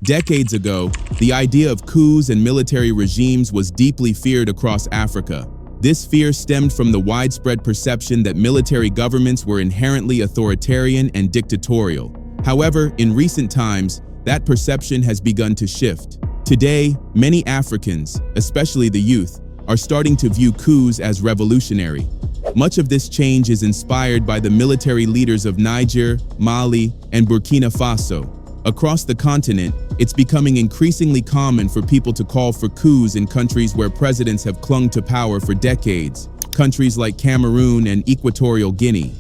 Decades ago, the idea of coups and military regimes was deeply feared across Africa. This fear stemmed from the widespread perception that military governments were inherently authoritarian and dictatorial. However, in recent times, that perception has begun to shift. Today, many Africans, especially the youth, are starting to view coups as revolutionary. Much of this change is inspired by the military leaders of Niger, Mali, and Burkina Faso. Across the continent, it's becoming increasingly common for people to call for coups in countries where presidents have clung to power for decades, countries like Cameroon and Equatorial Guinea.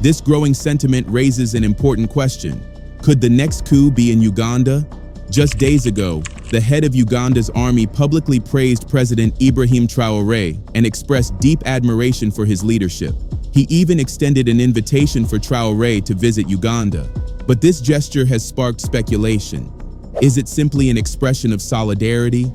This growing sentiment raises an important question. Could the next coup be in Uganda? Just days ago, the head of Uganda's army publicly praised President Ibrahim Traoré and expressed deep admiration for his leadership. He even extended an invitation for Traoré to visit Uganda. But this gesture has sparked speculation. Is it simply an expression of solidarity?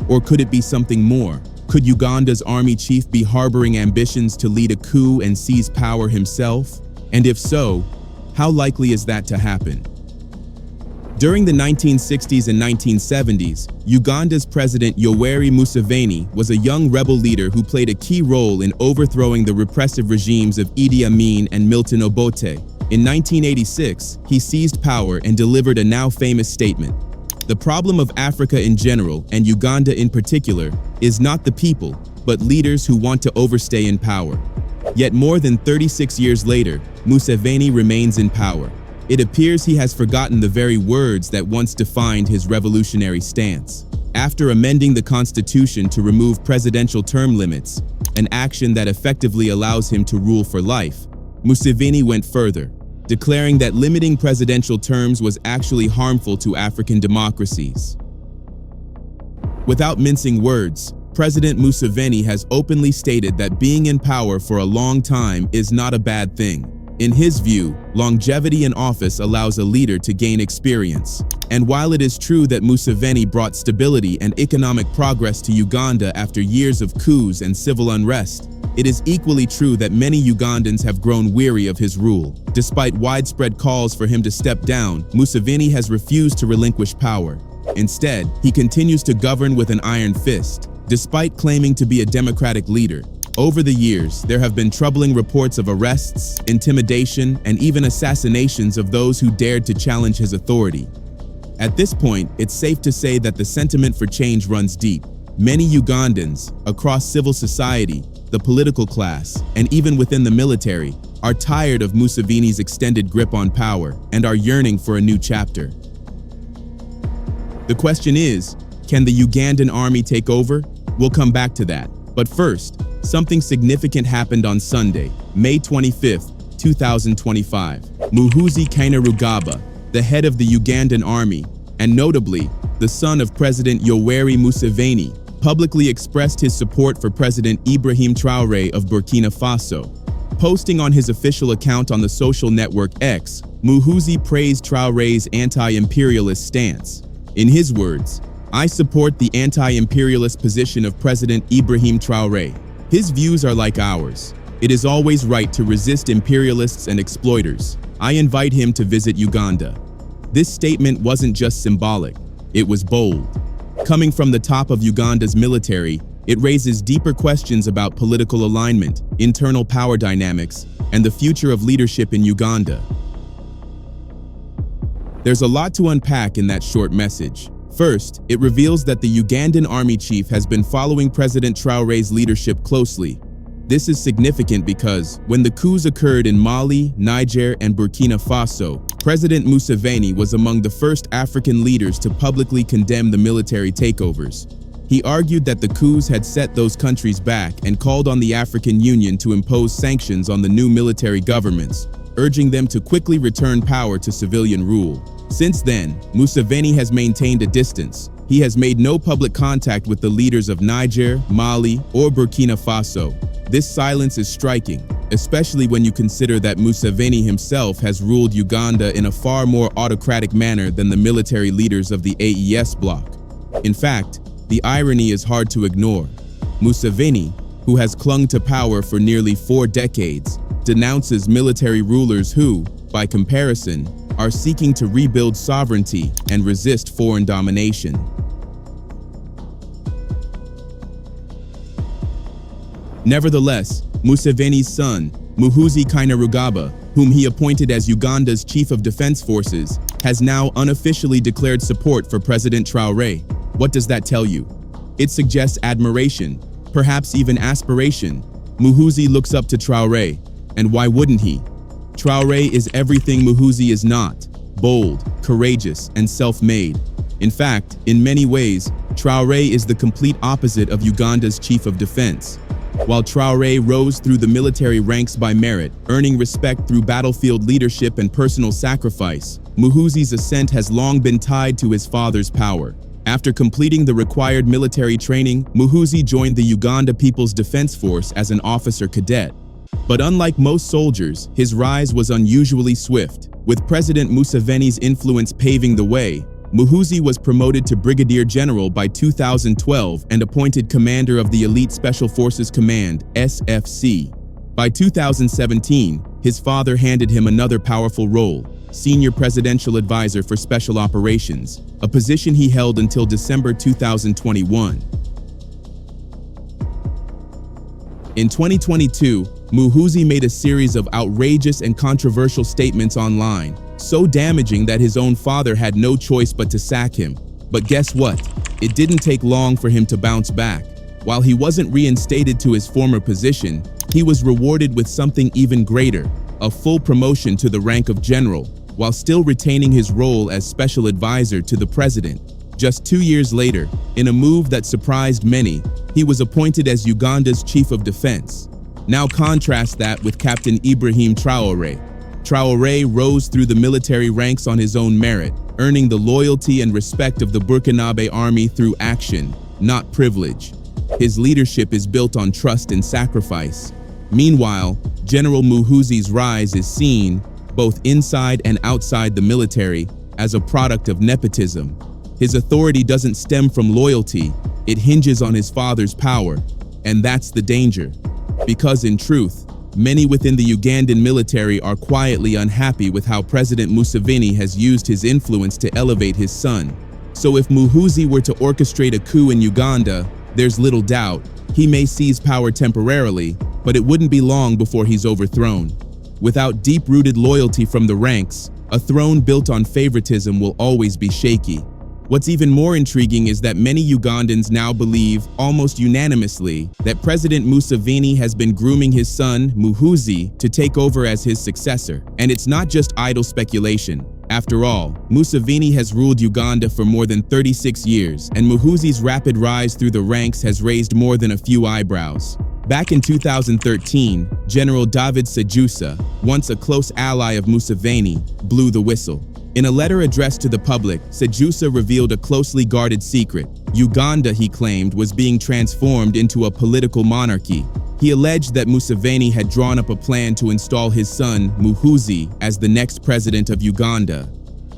Or could it be something more? Could Uganda's army chief be harboring ambitions to lead a coup and seize power himself? And if so, how likely is that to happen? During the 1960s and 1970s, Uganda's President Yoweri Museveni was a young rebel leader who played a key role in overthrowing the repressive regimes of Idi Amin and Milton Obote. In 1986, he seized power and delivered a now famous statement. The problem of Africa in general, and Uganda in particular, is not the people, but leaders who want to overstay in power. Yet more than 36 years later, Museveni remains in power. It appears he has forgotten the very words that once defined his revolutionary stance. After amending the constitution to remove presidential term limits, an action that effectively allows him to rule for life, Museveni went further, declaring that limiting presidential terms was actually harmful to African democracies. Without mincing words, President Museveni has openly stated that being in power for a long time is not a bad thing. In his view, longevity in office allows a leader to gain experience. And while it is true that Museveni brought stability and economic progress to Uganda after years of coups and civil unrest, it is equally true that many Ugandans have grown weary of his rule. Despite widespread calls for him to step down, Museveni has refused to relinquish power. Instead, he continues to govern with an iron fist, despite claiming to be a democratic leader. Over the years, there have been troubling reports of arrests, intimidation, and even assassinations of those who dared to challenge his authority. At this point, it's safe to say that the sentiment for change runs deep. Many Ugandans, across civil society, the political class, and even within the military, are tired of Museveni's extended grip on power and are yearning for a new chapter. The question is, can the Ugandan army take over? We'll come back to that. But first, something significant happened on Sunday, May 25, 2025. Muhoozi Kainerugaba, the head of the Ugandan army, and notably, the son of President Yoweri Museveni, publicly expressed his support for President Ibrahim Traoré of Burkina Faso. Posting on his official account on the social network X, Muhoozi praised Traoré's anti-imperialist stance. In his words, "I support the anti-imperialist position of President Ibrahim Traoré. His views are like ours. It is always right to resist imperialists and exploiters. I invite him to visit Uganda." This statement wasn't just symbolic, it was bold. Coming from the top of Uganda's military, it raises deeper questions about political alignment, internal power dynamics, and the future of leadership in Uganda. There's a lot to unpack in that short message. First, it reveals that the Ugandan Army Chief has been following President Traoré's leadership closely. This is significant because, when the coups occurred in Mali, Niger, and Burkina Faso, President Museveni was among the first African leaders to publicly condemn the military takeovers. He argued that the coups had set those countries back and called on the African Union to impose sanctions on the new military governments, urging them to quickly return power to civilian rule. Since then, Museveni has maintained a distance. He has made no public contact with the leaders of Niger, Mali, or Burkina Faso. This silence is striking, especially when you consider that Museveni himself has ruled Uganda in a far more autocratic manner than the military leaders of the AES bloc. In fact, the irony is hard to ignore. Museveni, who has clung to power for nearly 4 decades, denounces military rulers who, by comparison, are seeking to rebuild sovereignty and resist foreign domination. Nevertheless, Museveni's son, Muhoozi Kainerugaba, whom he appointed as Uganda's Chief of Defense Forces, has now unofficially declared support for President Traoré. What does that tell you? It suggests admiration, perhaps even aspiration. Muhoozi looks up to Traoré, and why wouldn't he? Traoré is everything Muhoozi is not: bold, courageous, and self-made. In fact, in many ways, Traoré is the complete opposite of Uganda's Chief of Defense. While Traoré rose through the military ranks by merit, earning respect through battlefield leadership and personal sacrifice, Muhoozi's ascent has long been tied to his father's power. After completing the required military training, Muhoozi joined the Uganda People's Defense Force as an officer cadet. But unlike most soldiers, his rise was unusually swift. With President Museveni's influence paving the way, Muhoozi was promoted to Brigadier General by 2012 and appointed commander of the Elite Special Forces Command, SFC. By 2017, his father handed him another powerful role: Senior Presidential Advisor for Special Operations, a position he held until December 2021. In 2022, Muhoozi made a series of outrageous and controversial statements online, so damaging that his own father had no choice but to sack him. But guess what? It didn't take long for him to bounce back. While he wasn't reinstated to his former position, he was rewarded with something even greater: a full promotion to the rank of general, while still retaining his role as special advisor to the president. Just 2 years later, in a move that surprised many, he was appointed as Uganda's Chief of Defense. Now contrast that with Captain Ibrahim Traoré. Traoré rose through the military ranks on his own merit, earning the loyalty and respect of the Burkina Army through action, not privilege. His leadership is built on trust and sacrifice. Meanwhile, General Muhoozi's rise is seen, both inside and outside the military, as a product of nepotism. His authority doesn't stem from loyalty, it hinges on his father's power, and that's the danger. Because in truth, many within the Ugandan military are quietly unhappy with how President Museveni has used his influence to elevate his son. So if Muhoozi were to orchestrate a coup in Uganda, there's little doubt he may seize power temporarily, but it wouldn't be long before he's overthrown. Without deep-rooted loyalty from the ranks, a throne built on favoritism will always be shaky. What's even more intriguing is that many Ugandans now believe, almost unanimously, that President Museveni has been grooming his son, Muhoozi, to take over as his successor. And it's not just idle speculation. After all, Museveni has ruled Uganda for more than 36 years, and Muhoozi's rapid rise through the ranks has raised more than a few eyebrows. Back in 2013, General David Sejusa, once a close ally of Museveni, blew the whistle. In a letter addressed to the public, Sejusa revealed a closely guarded secret. Uganda, he claimed, was being transformed into a political monarchy. He alleged that Museveni had drawn up a plan to install his son, Muhoozi, as the next president of Uganda.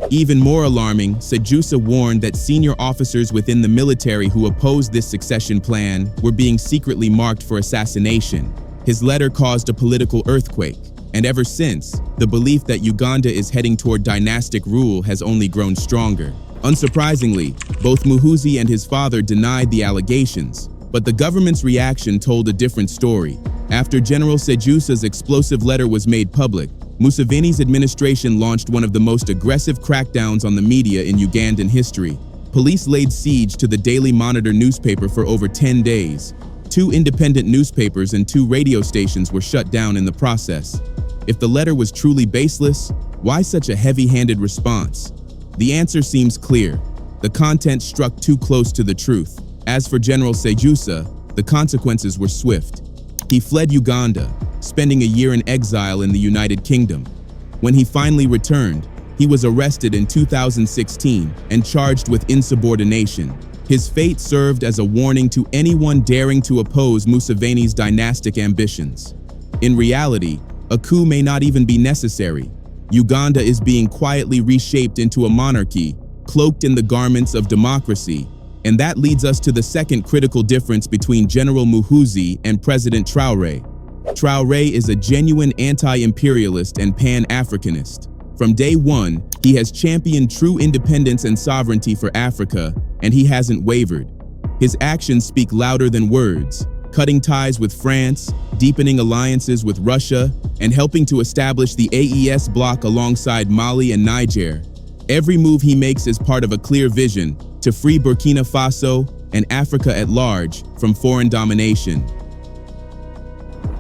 Even more alarming, Sejusa warned that senior officers within the military who opposed this succession plan were being secretly marked for assassination. His letter caused a political earthquake. And ever since, the belief that Uganda is heading toward dynastic rule has only grown stronger. Unsurprisingly, both Muhoozi and his father denied the allegations, but the government's reaction told a different story. After General Sejusa's explosive letter was made public, Museveni's administration launched one of the most aggressive crackdowns on the media in Ugandan history. Police laid siege to the Daily Monitor newspaper for over 10 days. 2 independent newspapers and 2 radio stations were shut down in the process. If the letter was truly baseless, why such a heavy-handed response? The answer seems clear. The content struck too close to the truth. As for General Sejusa, the consequences were swift. He fled Uganda, spending a year in exile in the United Kingdom. When he finally returned, he was arrested in 2016 and charged with insubordination. His fate served as a warning to anyone daring to oppose Museveni's dynastic ambitions. In reality, a coup may not even be necessary. Uganda is being quietly reshaped into a monarchy, cloaked in the garments of democracy. And that leads us to the second critical difference between General Muhoozi and President Traoré. Traoré is a genuine anti-imperialist and pan-Africanist. From day one, he has championed true independence and sovereignty for Africa, and he hasn't wavered. His actions speak louder than words, cutting ties with France, deepening alliances with Russia, and helping to establish the AES bloc alongside Mali and Niger. Every move he makes is part of a clear vision to free Burkina Faso and Africa at large from foreign domination.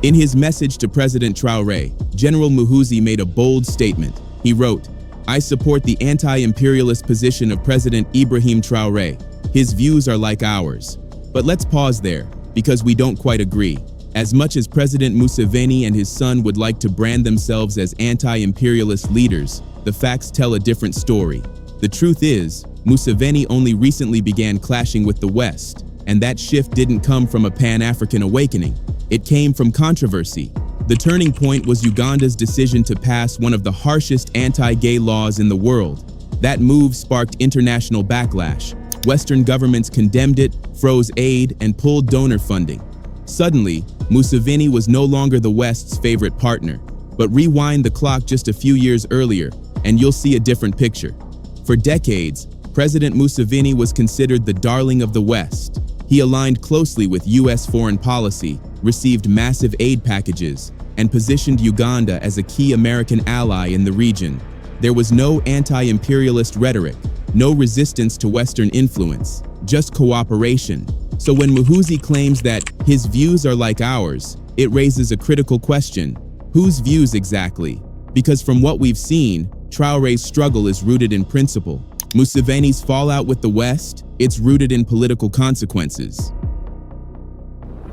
In his message to President Traoré, General Muhoozi made a bold statement. He wrote, "I support the anti-imperialist position of President Ibrahim Traoré. His views are like ours." But let's pause there, because we don't quite agree. As much as President Museveni and his son would like to brand themselves as anti-imperialist leaders, the facts tell a different story. The truth is, Museveni only recently began clashing with the West, and that shift didn't come from a Pan-African awakening. It came from controversy. The turning point was Uganda's decision to pass one of the harshest anti-gay laws in the world. That move sparked international backlash. Western governments condemned it, froze aid, and pulled donor funding. Suddenly, Museveni was no longer the West's favorite partner. But rewind the clock just a few years earlier, and you'll see a different picture. For decades, President Museveni was considered the darling of the West. He aligned closely with US foreign policy, received massive aid packages, and positioned Uganda as a key American ally in the region. There was no anti-imperialist rhetoric, no resistance to Western influence, just cooperation. So when Muhoozi claims that his views are like ours, it raises a critical question. Whose views exactly? Because from what we've seen, Traoré's struggle is rooted in principle. Museveni's fallout with the West, it's rooted in political consequences.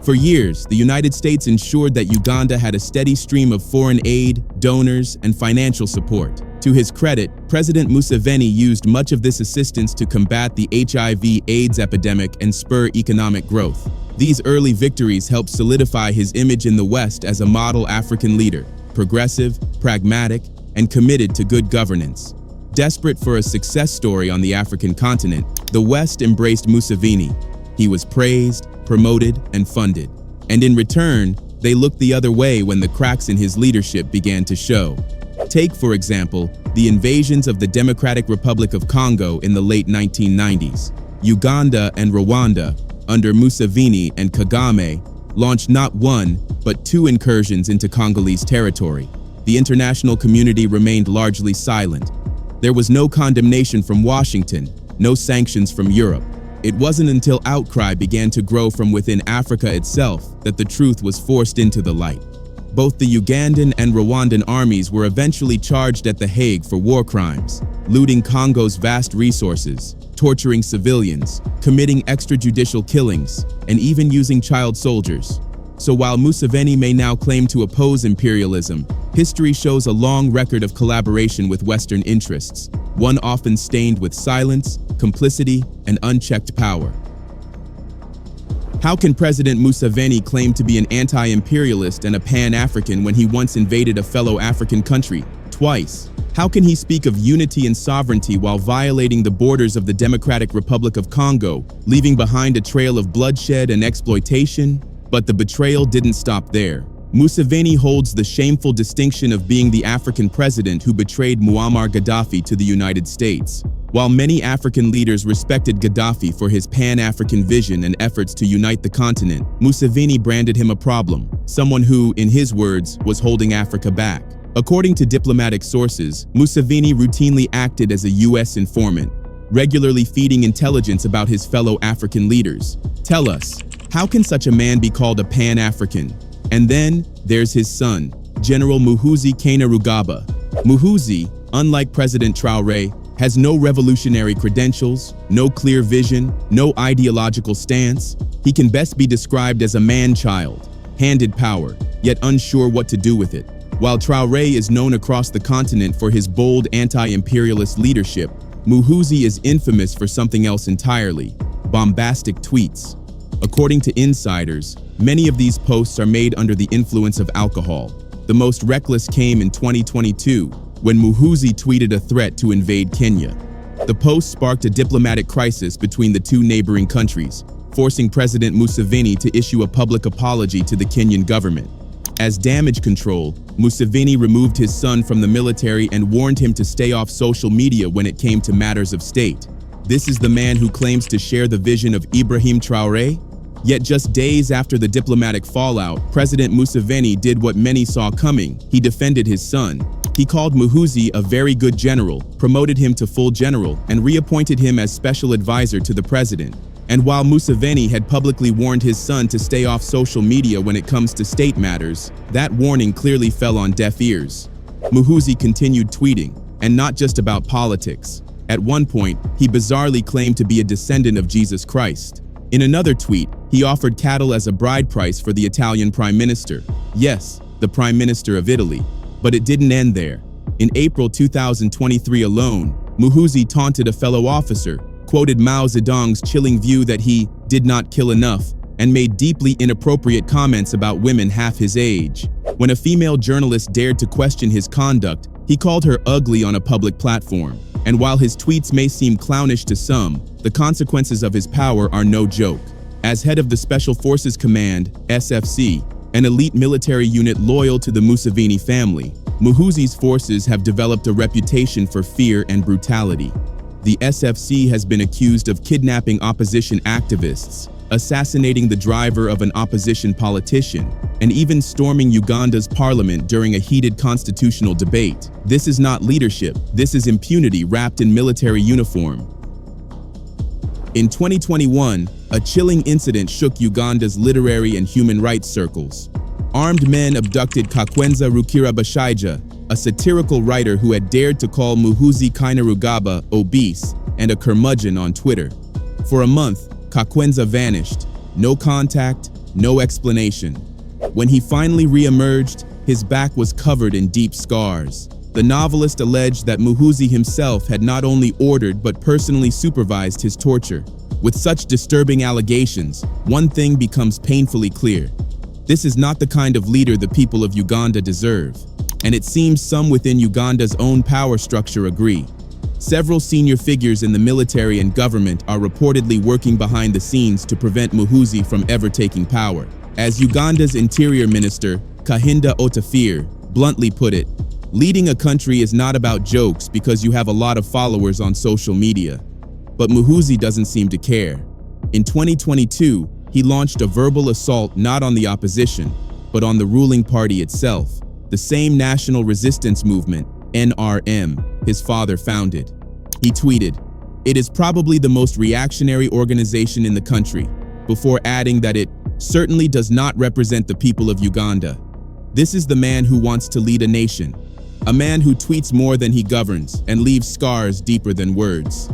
For years, the United States ensured that Uganda had a steady stream of foreign aid, donors, and financial support. To his credit, President Museveni used much of this assistance to combat the HIV/AIDS epidemic and spur economic growth. These early victories helped solidify his image in the West as a model African leader, progressive, pragmatic, and committed to good governance. Desperate for a success story on the African continent, the West embraced Museveni. He was praised, promoted, and funded. And in return, they looked the other way when the cracks in his leadership began to show. Take, for example, the invasions of the Democratic Republic of Congo in the late 1990s. Uganda and Rwanda, under Museveni and Kagame, launched not one, but two incursions into Congolese territory. The international community remained largely silent. There was no condemnation from Washington, no sanctions from Europe. It wasn't until outcry began to grow from within Africa itself that the truth was forced into the light. Both the Ugandan and Rwandan armies were eventually charged at The Hague for war crimes, looting Congo's vast resources, torturing civilians, committing extrajudicial killings, and even using child soldiers. So while Museveni may now claim to oppose imperialism, history shows a long record of collaboration with Western interests, one often stained with silence, complicity, and unchecked power. How can President Museveni claim to be an anti-imperialist and a Pan-African when he once invaded a fellow African country, twice? How can he speak of unity and sovereignty while violating the borders of the Democratic Republic of Congo, leaving behind a trail of bloodshed and exploitation? But the betrayal didn't stop there. Museveni holds the shameful distinction of being the African president who betrayed Muammar Gaddafi to the United States. While many African leaders respected Gaddafi for his Pan-African vision and efforts to unite the continent, Museveni branded him a problem, someone who, in his words, was holding Africa back. According to diplomatic sources, Museveni routinely acted as a US informant, regularly feeding intelligence about his fellow African leaders. Tell us, how can such a man be called a Pan-African? And then, there's his son, General Muhoozi Kainerugaba. Muhoozi, unlike President Traoré, has no revolutionary credentials, no clear vision, no ideological stance. He can best be described as a man-child, handed power, yet unsure what to do with it. While Traoré is known across the continent for his bold anti-imperialist leadership, Muhoozi is infamous for something else entirely: bombastic tweets. According to insiders, many of these posts are made under the influence of alcohol. The most reckless came in 2022, when Muhoozi tweeted a threat to invade Kenya. The post sparked a diplomatic crisis between the two neighboring countries, forcing President Museveni to issue a public apology to the Kenyan government. As damage control, Museveni removed his son from the military and warned him to stay off social media when it came to matters of state. This is the man who claims to share the vision of Ibrahim Traoré? Yet just days after the diplomatic fallout, President Museveni did what many saw coming. He defended his son. He called Muhoozi a very good general, promoted him to full general, and reappointed him as special advisor to the president. And while Museveni had publicly warned his son to stay off social media when it comes to state matters, that warning clearly fell on deaf ears. Muhoozi continued tweeting, and not just about politics. At one point, he bizarrely claimed to be a descendant of Jesus Christ. In another tweet, he offered cattle as a bride price for the Italian Prime Minister. Yes, the Prime Minister of Italy. But it didn't end there. In April 2023 alone, Muhoozi taunted a fellow officer, quoted Mao Zedong's chilling view that he did not kill enough, and made deeply inappropriate comments about women half his age. When a female journalist dared to question his conduct, he called her ugly on a public platform. And while his tweets may seem clownish to some, the consequences of his power are no joke. As head of the Special Forces Command, SFC, an elite military unit loyal to the Museveni family, Muhoozi's forces have developed a reputation for fear and brutality. The SFC has been accused of kidnapping opposition activists, assassinating the driver of an opposition politician, and even storming Uganda's parliament during a heated constitutional debate. This is not leadership, this is impunity wrapped in military uniform. In 2021, a chilling incident shook Uganda's literary and human rights circles. Armed men abducted Kakwenza Rukirabashaija, a satirical writer who had dared to call Muhoozi Kainerugaba obese and a curmudgeon on Twitter. For a month, Kakwenza vanished. No contact, no explanation. When he finally re-emerged, his back was covered in deep scars. The novelist alleged that Muhoozi himself had not only ordered but personally supervised his torture. With such disturbing allegations, one thing becomes painfully clear. This is not the kind of leader the people of Uganda deserve. And it seems some within Uganda's own power structure agree. Several senior figures in the military and government are reportedly working behind the scenes to prevent Muhoozi from ever taking power. As Uganda's Interior Minister, Kahinda Otafire, bluntly put it, leading a country is not about jokes because you have a lot of followers on social media. But Muhoozi doesn't seem to care. In 2022, he launched a verbal assault not on the opposition, but on the ruling party itself, the same national resistance movement, NRM, his father founded. He tweeted, "It is probably the most reactionary organization in the country," before adding that it certainly does not represent the people of Uganda. This is the man who wants to lead a nation, a man who tweets more than he governs and leaves scars deeper than words.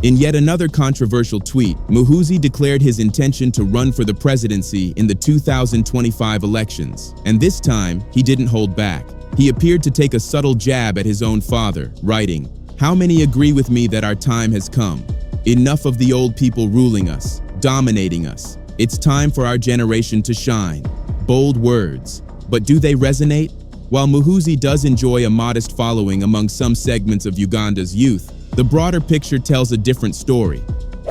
In yet another controversial tweet, Muhoozi declared his intention to run for the presidency in the 2025 elections, and this time, he didn't hold back. He appeared to take a subtle jab at his own father, writing, "How many agree with me that our time has come? Enough of the old people ruling us, dominating us. It's time for our generation to shine." Bold words, but do they resonate? While Muhoozi does enjoy a modest following among some segments of Uganda's youth, the broader picture tells a different story.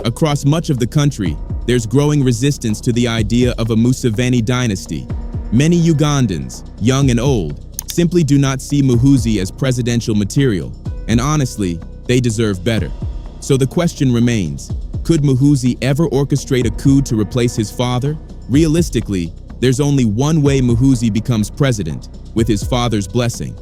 Across much of the country, there's growing resistance to the idea of a Museveni dynasty. Many Ugandans, young and old, simply do not see Muhoozi as presidential material, and honestly, they deserve better. So the question remains, could Muhoozi ever orchestrate a coup to replace his father? Realistically, there's only one way Muhoozi becomes president, with his father's blessing.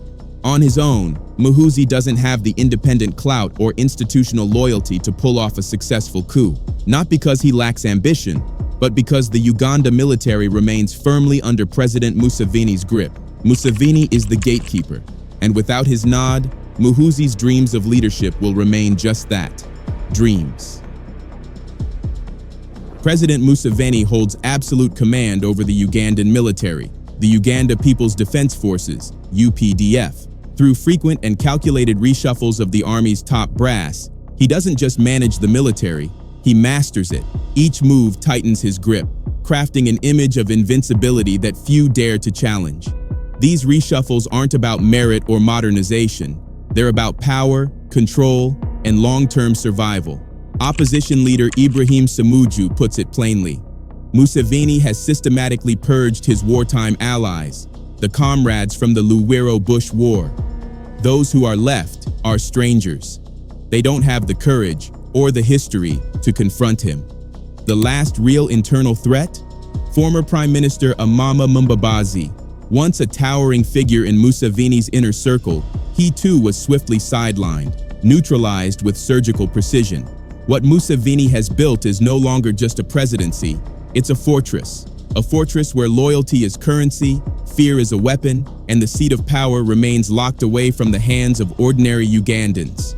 On his own, Muhoozi doesn't have the independent clout or institutional loyalty to pull off a successful coup, not because he lacks ambition, but because the Uganda military remains firmly under President Museveni's grip. Museveni is the gatekeeper, and without his nod, Muhoozi's dreams of leadership will remain just that, dreams. President Museveni holds absolute command over the Ugandan military, the Uganda People's Defense Forces, UPDF. Through frequent and calculated reshuffles of the army's top brass, he doesn't just manage the military, he masters it. Each move tightens his grip, crafting an image of invincibility that few dare to challenge. These reshuffles aren't about merit or modernization. They're about power, control, and long-term survival. Opposition leader Ibrahim Traoré puts it plainly. Museveni has systematically purged his wartime allies, the comrades from the Luwero Bush War. Those who are left are strangers. They don't have the courage or the history to confront him. The last real internal threat? Former Prime Minister Amama Mbabazi. Once a towering figure in Museveni's inner circle, he too was swiftly sidelined, neutralized with surgical precision. What Museveni has built is no longer just a presidency, it's a fortress where loyalty is currency, fear is a weapon, and the seat of power remains locked away from the hands of ordinary Ugandans.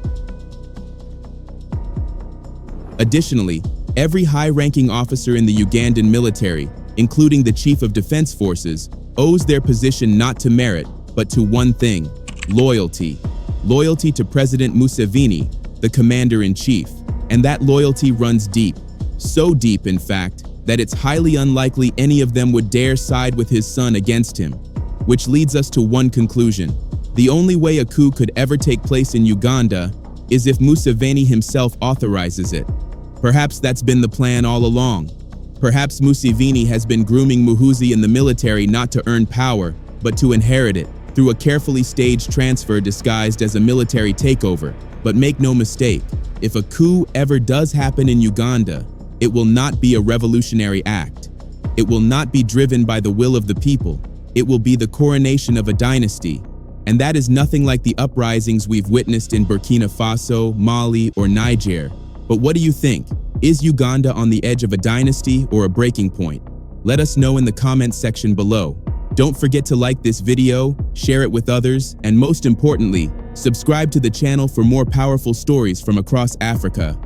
Additionally, every high-ranking officer in the Ugandan military, including the Chief of Defense Forces, owes their position not to merit, but to one thing: loyalty. Loyalty to President Museveni, the Commander-in-Chief. And that loyalty runs deep. So deep, in fact, that it's highly unlikely any of them would dare side with his son against him. Which leads us to one conclusion. The only way a coup could ever take place in Uganda is if Museveni himself authorizes it. Perhaps that's been the plan all along. Perhaps Museveni has been grooming Muhoozi in the military not to earn power, but to inherit it, through a carefully staged transfer disguised as a military takeover. But make no mistake, if a coup ever does happen in Uganda, it will not be a revolutionary act. It will not be driven by the will of the people. It will be the coronation of a dynasty. And that is nothing like the uprisings we've witnessed in Burkina Faso, Mali, or Niger. But what do you think? Is Uganda on the edge of a dynasty or a breaking point? Let us know in the comments section below. Don't forget to like this video, share it with others, and most importantly, subscribe to the channel for more powerful stories from across Africa.